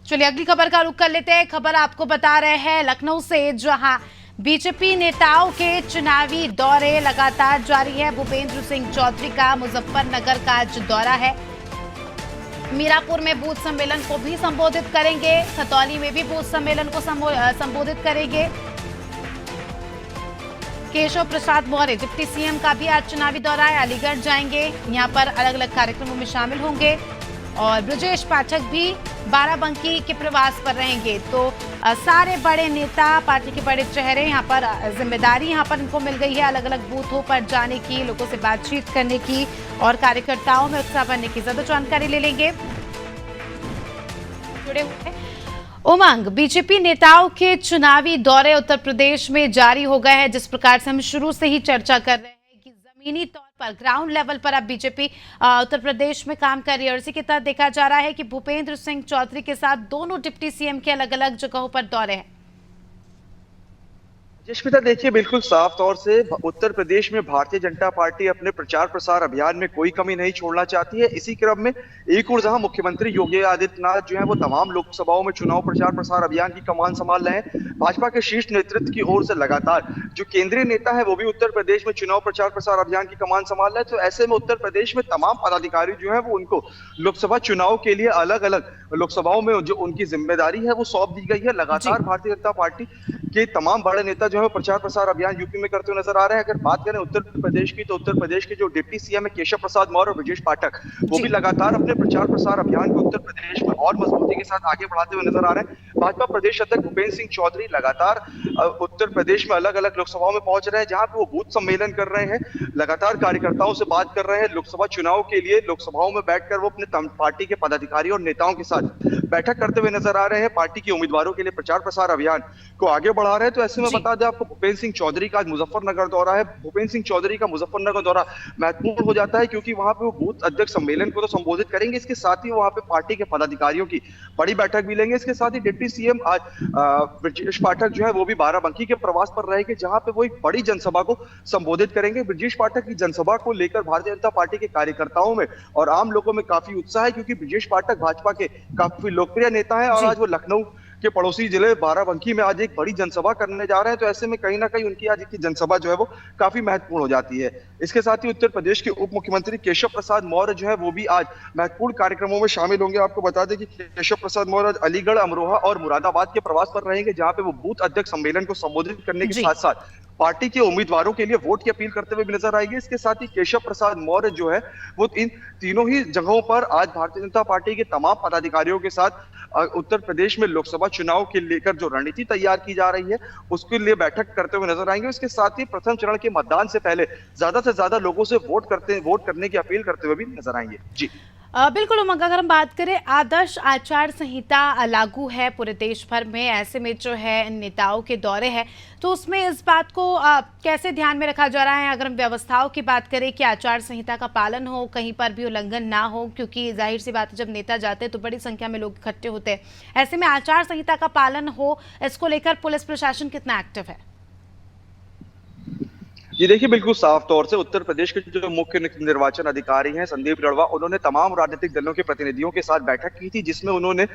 चलिए अगली खबर का रुख कर लेते हैं। खबर आपको बता रहे हैं लखनऊ से, जहां बीजेपी नेताओं के चुनावी दौरे लगातार जारी है। भूपेंद्र सिंह चौधरी का मुजफ्फरनगर का आज दौरा है। मीरापुर में बूथ सम्मेलन को भी संबोधित करेंगे, खतौली में भी बूथ सम्मेलन को संबोधित करेंगे। केशव प्रसाद मौर्य डिप्टी सीएम का भी आज चुनावी दौरा है, अलीगढ़ जाएंगे, यहां पर अलग अलग कार्यक्रमों में शामिल होंगे। और ब्रजेश पाठक भी बाराबंकी के प्रवास पर रहेंगे। तो सारे बड़े नेता, पार्टी के बड़े चेहरे यहाँ पर, जिम्मेदारी यहाँ पर इनको मिल गई है अलग अलग बूथों पर जाने की, लोगों से बातचीत करने की और कार्यकर्ताओं में उत्साह भरने की। ज्यादा जानकारी ले लेंगे, जुड़े हुए उमंग। बीजेपी नेताओं के चुनावी दौरे उत्तर प्रदेश में जारी हो गए हैं। जिस प्रकार से हम शुरू से ही चर्चा कर रहे हैं कि जमीनी तौर पर, ग्राउंड लेवल पर अब बीजेपी उत्तर प्रदेश में काम कर रही है। और इसी के तहत देखा जा रहा है कि भूपेंद्र सिंह चौधरी के साथ दोनों डिप्टी सीएम के अलग अलग जगहों पर दौरे हैं। जशमिता, देखिए बिल्कुल साफ तौर से उत्तर प्रदेश में भारतीय जनता पार्टी अपने प्रचार प्रसार अभियान में कोई कमी नहीं छोड़ना चाहती है। इसी क्रम में एक और जहां मुख्यमंत्री योगी आदित्यनाथ जो है वो तमाम लोकसभाओं में चुनाव प्रचार प्रसार अभियान की कमान संभाल रहे हैं। भाजपा के शीर्ष नेतृत्व की ओर से लगातार जो केंद्रीय नेता है वो भी उत्तर प्रदेश में चुनाव प्रचार प्रसार अभियान की कमान संभाल रहे हैं। तो ऐसे में उत्तर प्रदेश में तमाम पदाधिकारी जो है वो उनको लोकसभा चुनाव के लिए अलग अलग लोकसभाओं में जो उनकी जिम्मेदारी है वो सौंप दी गई है। लगातार भारतीय जनता पार्टी के तमाम बड़े नेता जो है प्रचार प्रसार अभियान यूपी में करते हुए नजर आ रहे हैं। अगर बात करें उत्तर प्रदेश की, तो उत्तर प्रदेश के जो डिप्टी सीएम है केशव प्रसाद मौर्य और ब्रजेश पाठक, वो भी लगातार अपने प्रचार प्रसार अभियान को उत्तर प्रदेश में और मजबूती के साथ आगे बढ़ाते हुए नजर आ रहे हैं। भाजपा प्रदेश अध्यक्ष भूपेंद्र सिंह चौधरी लगातार उत्तर प्रदेश में अलग अलग लोकसभाओं में पहुंच रहे हैं, जहां पे वो बूथ सम्मेलन कर रहे हैं, लगातार कार्यकर्ताओं से बात कर रहे हैं। लोकसभा चुनाव के लिए लोकसभाओं में बैठकर वो अपने पार्टी के पदाधिकारियों और नेताओं के साथ बैठक करते हुए नजर आ रहे हैं। पार्टी के उम्मीदवारों के लिए प्रचार प्रसार अभियान को आगे बढ़ा रहे हैं। तो ऐसे में बता दें आपको, भूपेंद्र सिंह चौधरी का आज मुजफ्फरनगर दौरा है। भूपेंद्र सिंह चौधरी का मुजफ्फरनगर दौरा महत्वपूर्ण हो जाता है, क्योंकि वहां पे वो बूथ अध्यक्ष सम्मेलन को तो संबोधित करेंगे, इसके साथ ही वहां पे पार्टी के पदाधिकारियों की बड़ी बैठक भी लेंगे। इसके साथ ही डिप्टी सीएम आज ब्रजेश पाठक जो है वो भी बाराबंकी के प्रवास पर रहेंगे, जहां पे वो एक बड़ी जनसभा को संबोधित करेंगे। ब्रजेश पाठक की जनसभा को लेकर भारतीय जनता पार्टी के कार्यकर्ताओं में और आम लोगों में काफी उत्साह है, क्योंकि ब्रजेश पाठक भाजपा के काफी लोकप्रिय नेता है और आज वो लखनऊ के पड़ोसी जिले बाराबंकी में आज एक बड़ी जनसभा करने जा रहे हैं। तो ऐसे में कहीं ना कहीं उनकी आज की जनसभा जो है वो काफी महत्वपूर्ण हो जाती है। इसके साथ ही उत्तर प्रदेश के उप मुख्यमंत्री केशव प्रसाद मौर्य जो है वो भी आज महत्वपूर्ण कार्यक्रमों में शामिल होंगे। आपको बता दें कि केशव प्रसाद मौर्य अलीगढ़, अमरोहा और मुरादाबाद के प्रवास पर रहेंगे, जहां पे वो बूथ अध्यक्ष सम्मेलन को संबोधित करने के साथ साथ पार्टी के उम्मीदवारों के लिए वोट की अपील करते हुए भी नजर आएंगे। इसके साथ ही केशव प्रसाद मौर्य जो है वो इन तीनों ही जगहों पर आज भारतीय जनता पार्टी के तमाम पदाधिकारियों के साथ उत्तर प्रदेश में लोकसभा चुनाव के लेकर जो रणनीति तैयार की जा रही है उसके लिए बैठक करते हुए नजर आएंगे। इसके साथ ही प्रथम चरण के मतदान से पहले ज्यादा से ज्यादा लोगों से वोट करने की अपील करते हुए भी नजर आएंगे। जी बिल्कुल उमंग, अगर हम बात करें, आदर्श आचार संहिता लागू है पूरे देश भर में, ऐसे में जो है नेताओं के दौरे हैं, तो उसमें इस बात को कैसे ध्यान में रखा जा रहा है? अगर हम व्यवस्थाओं की बात करें कि आचार संहिता का पालन हो, कहीं पर भी उल्लंघन ना हो, क्योंकि जाहिर सी बात है जब नेता जाते हैं तो बड़ी संख्या में लोग इकट्ठे होते हैं, ऐसे में आचार संहिता का पालन हो, इसको लेकर पुलिस प्रशासन कितना एक्टिव है? जी देखिए, बिल्कुल साफ तौर से उत्तर प्रदेश के जो मुख्य निर्वाचन अधिकारी हैं संदीप लड़वा, उन्होंने तमाम राजनीतिक दलों के प्रतिनिधियों के साथ बैठक की थी, जिसमें उन्होंने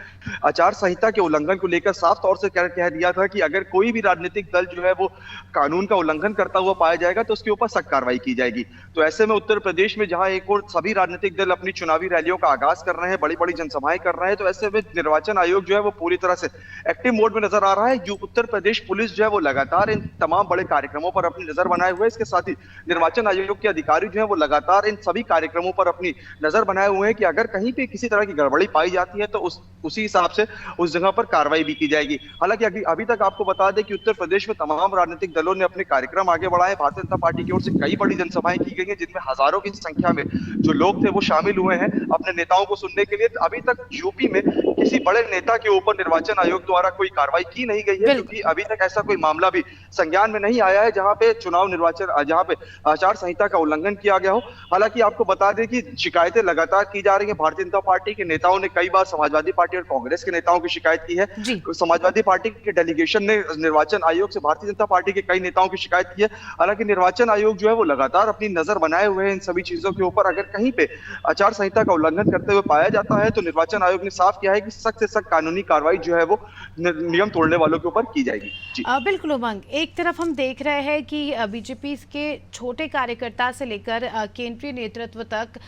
आचार संहिता के उल्लंघन को लेकर साफ तौर से कह दिया था कि अगर कोई भी राजनीतिक दल जो है वो कानून का उल्लंघन करता हुआ पाया जाएगा तो उसके ऊपर सख्त कार्रवाई की जाएगी। तो ऐसे में उत्तर प्रदेश में जहां एक और सभी राजनीतिक दल अपनी चुनावी रैलियों का आगाज कर रहे हैं, बड़ी बड़ी जनसभाएं कर रहे हैं, तो ऐसे में निर्वाचन आयोग जो है वो पूरी तरह से एक्टिव मोड में नजर आ रहा है। जो उत्तर प्रदेश पुलिस जो है वो लगातार इन तमाम बड़े कार्यक्रमों पर अपनी नजर बनाए हुए है। इसके साथ ही निर्वाचन आयोग के अधिकारी जो है वो लगातार इन सभी कार्यक्रमों पर अपनी नजर बनाए हुए हैं कि अगर कहीं पे किसी तरह की गड़बड़ी पाई जाती है तो उसी हिसाब से उस जगह पर कार्रवाई भी की जाएगी। हालांकि अभी तक आपको बता दें कि उत्तर प्रदेश में तमाम राजनीतिक दलों ने अपने कार्यक्रम आगे बढ़ाए। भारतीय जनता पार्टी की ओर से कई बड़ी जनसभाएं की गई हैं, जिनमें हजारों की संख्या में जो लोग थे वो शामिल हुए हैं अपने नेताओं को सुनने के लिए। अभी तक यूपी में किसी बड़े नेता के ऊपर निर्वाचन आयोग द्वारा कोई कार्रवाई की नहीं गई है, क्योंकि अभी तक ऐसा कोई मामला भी संज्ञान में नहीं आया है जहां पे चुनाव निर्वाचन जहाँ पे आचार संहिता का उल्लंघन किया गया हो। हालांकि आपको बता दें कि शिकायतें लगातार की जा रही हैं। भारतीय जनता पार्टी के नेताओं ने कई बार समाजवादी पार्टी और कांग्रेस के नेताओं की शिकायत की है। जी। समाजवादी पार्टी के डेलीगेशन ने निर्वाचन आयोग से भारतीय जनता पार्टी के कई नेताओं की शिकायत की है। हालांकि निर्वाचन आयोग जो है वो लगातार अपनी नजर बनाए हुए हैं इन सभी चीजों के ऊपर। अगर कहीं पे आचार संहिता का उल्लंघन करते हुए पाया जाता है तो निर्वाचन आयोग ने साफ किया है कि सख्त से सख्त कानूनी कार्रवाई जो है वो नियम तोड़ने वालों के ऊपर की जाएगी। जी बिल्कुल उमंग, एक तरफ हम देख रहे हैं कि बीजेपी के छोटे कार्यकर्ता से लेकर केंद्रीय नेतृत्व तक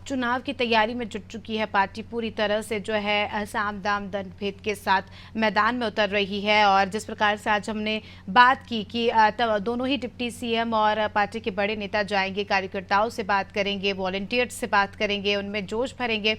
चुनाव की तैयारी में जुट चुकी है। पार्टी पूरी तरह से जो है साम दाम दंड भेद के साथ मैदान में उतर रही है। और जिस प्रकार से आज हमने बात की कि दोनों ही डिप्टी सीएम और पार्टी के बड़े नेता जाएंगे, कार्यकर्ताओं से बात करेंगे, वॉलंटियर्स से बात करेंगे, उनमें जोश भरेंगे,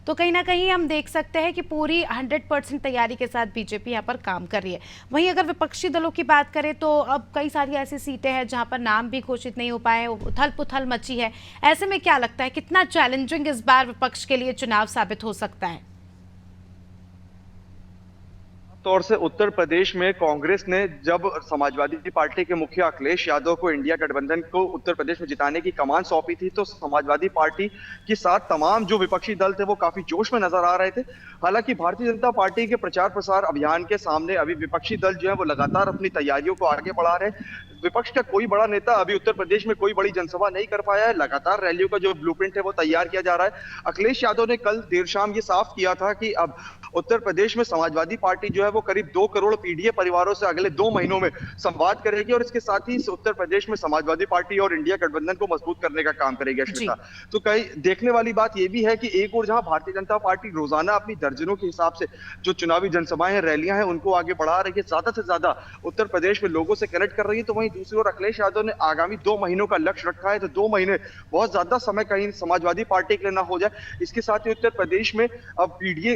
तो कहीं ना कहीं हम देख सकते हैं कि पूरी 100% तैयारी के साथ बीजेपी यहाँ पर काम कर रही है। वहीं अगर विपक्षी दलों की बात करें तो अब कई सारी ऐसी सीटें हैं जहाँ पर नाम भी घोषित नहीं हो पाए, उथल पुथल मची है। ऐसे में क्या लगता है कितना चैलेंजिंग इस बार विपक्ष के लिए चुनाव साबित हो सकता है? तौर से उत्तर प्रदेश में कांग्रेस ने जब समाजवादी पार्टी के मुखिया अखिलेश यादव को इंडिया गठबंधन को उत्तर प्रदेश में जिताने की कमान सौंपी थी तो समाजवादी पार्टी के साथ तमाम जो विपक्षी दल थे वो काफी जोश में नजर आ रहे थे। हालांकि भारतीय जनता पार्टी के प्रचार प्रसार अभियान के सामने अभी विपक्षी दल जो है वो लगातार अपनी तैयारियों को आगे बढ़ा रहे हैं। विपक्ष का कोई बड़ा नेता अभी उत्तर प्रदेश में कोई बड़ी जनसभा नहीं कर पाया है। लगातार रैलियों का जो ब्लूप्रिंट है वो तैयार किया जा रहा है। अखिलेश यादव ने कल देर शाम ये साफ किया था कि अब उत्तर प्रदेश में समाजवादी पार्टी जो है वो करीब 2 करोड़ पीडीए परिवारों से अगले 2 महीनों में संवाद करेगी और इसके साथ ही उत्तर प्रदेश में समाजवादी पार्टी और इंडिया गठबंधन को मजबूत करने का काम करेगी। अश्विता, तो कई देखने वाली बात यह भी है कि एक और जहां भारतीय जनता पार्टी रोजाना अपनी दर्जनों के हिसाब से जो चुनावी जनसभाएं हैं, रैलियां हैं, उनको आगे बढ़ा रही है, ज्यादा से ज्यादा उत्तर प्रदेश में लोगों से कनेक्ट कर रही है, तो वहीं दूसरी ओर अखिलेश यादव ने आगामी 2 महीनों का लक्ष्य रखा है। तो 2 महीने बहुत ज्यादा समय कहीं समाजवादी पार्टी के लिए ना हो जाए। इसके साथ ही उत्तर प्रदेश में अब पीडीए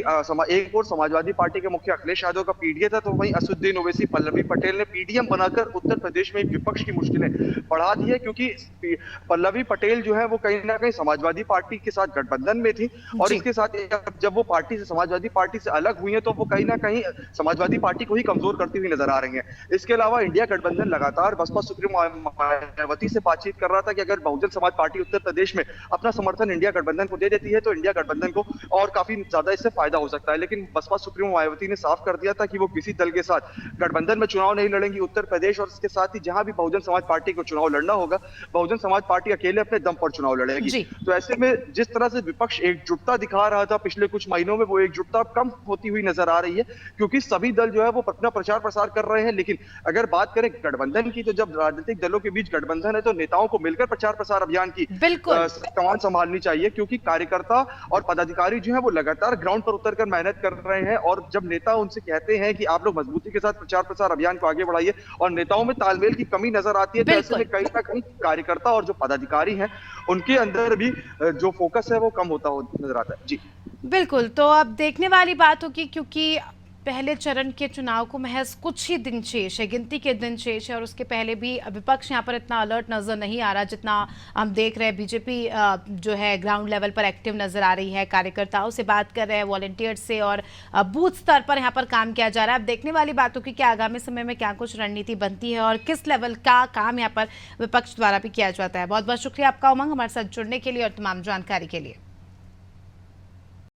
एक और समाजवादी पार्टी के मुखिया अखिलेश यादव का पीडीए था, तो वहीं असदुद्दीन ओवैसी, पल्लवी पटेल ने पीडीएम बनाकर उत्तर प्रदेश में विपक्ष की मुश्किलें बढ़ा दी है। क्योंकि पल्लवी पटेल जो है वो कहीं ना कहीं समाजवादी पार्टी के साथ गठबंधन में थी और इसके साथ जब वो पार्टी से समाजवादी पार्टी से अलग हुई है तो वो कहीं ना कहीं समाजवादी पार्टी को ही कमजोर करती हुई नजर आ रही है। इसके अलावा इंडिया गठबंधन लगातार बसपा सुप्रीमो मायावती से बातचीत कर रहा था कि अगर बहुजन समाज पार्टी उत्तर प्रदेश में अपना समर्थन इंडिया गठबंधन को दे देती है तो इंडिया गठबंधन को और काफी ज्यादा इससे फायदा हो सकता है। लेकिन बसपा सुप्रीमो मायावती ने साफ कर दिया था कि वो किसी दल के साथ गठबंधन में चुनाव नहीं लड़ेंगी उत्तर प्रदेश, और इसके साथ ही जहां भी बहुजन समाज पार्टी को चुनाव लड़ना होगा बहुजन समाज पार्टी अकेले अपने दम पर चुनाव लड़ेगी। तो ऐसे में जिस तरह से विपक्ष एकजुटता दिखा रहा था पिछले कुछ महीनों में, वो एकजुटता कम होती हुई नजर आ रही है क्योंकि सभी दल जो है वो अपना प्रचार प्रसार कर रहे हैं। लेकिन अगर बात करें गठबंधन की तो जब राजनीतिक दलों के बीच गठबंधन है तो नेताओं को मिलकर प्रचार प्रसार अभियान की कमान संभालनी चाहिए, क्योंकि कार्यकर्ता और पदाधिकारी जो है वो लगातार ग्राउंड पर उतरकर मेहनत कर रहे हैं और जब नेता उनसे कहते हैं कि आप लोग मजबूती के साथ प्रचार प्रसार अभियान को आगे बढ़ाइए और नेताओं में तालमेल की कमी नजर आती है, तो ऐसे में कहीं ना कहीं कार्यकर्ता और जो पदाधिकारी हैं उनके अंदर भी जो फोकस है वो कम होता नजर आता है। जी बिल्कुल, तो अब देखने वाली बात होगी क्योंकि पहले चरण के चुनाव को महज कुछ ही दिन शेष है, गिनती के दिन शेष है और उसके पहले भी विपक्ष यहाँ पर इतना अलर्ट नजर नहीं आ रहा जितना हम देख रहे हैं। बीजेपी जो है ग्राउंड लेवल पर एक्टिव नजर आ रही है, कार्यकर्ताओं से बात कर रहे हैं, वॉलंटियर्स से, और बूथ स्तर पर यहाँ पर काम किया जा रहा है। अब देखने वाली बात होगी कि आगामी समय में क्या कुछ रणनीति बनती है और किस लेवल का काम यहाँ पर विपक्ष द्वारा भी किया जाता है। बहुत बहुत शुक्रिया आपका उमंग, हमारे साथ जुड़ने के लिए और तमाम जानकारी के लिए।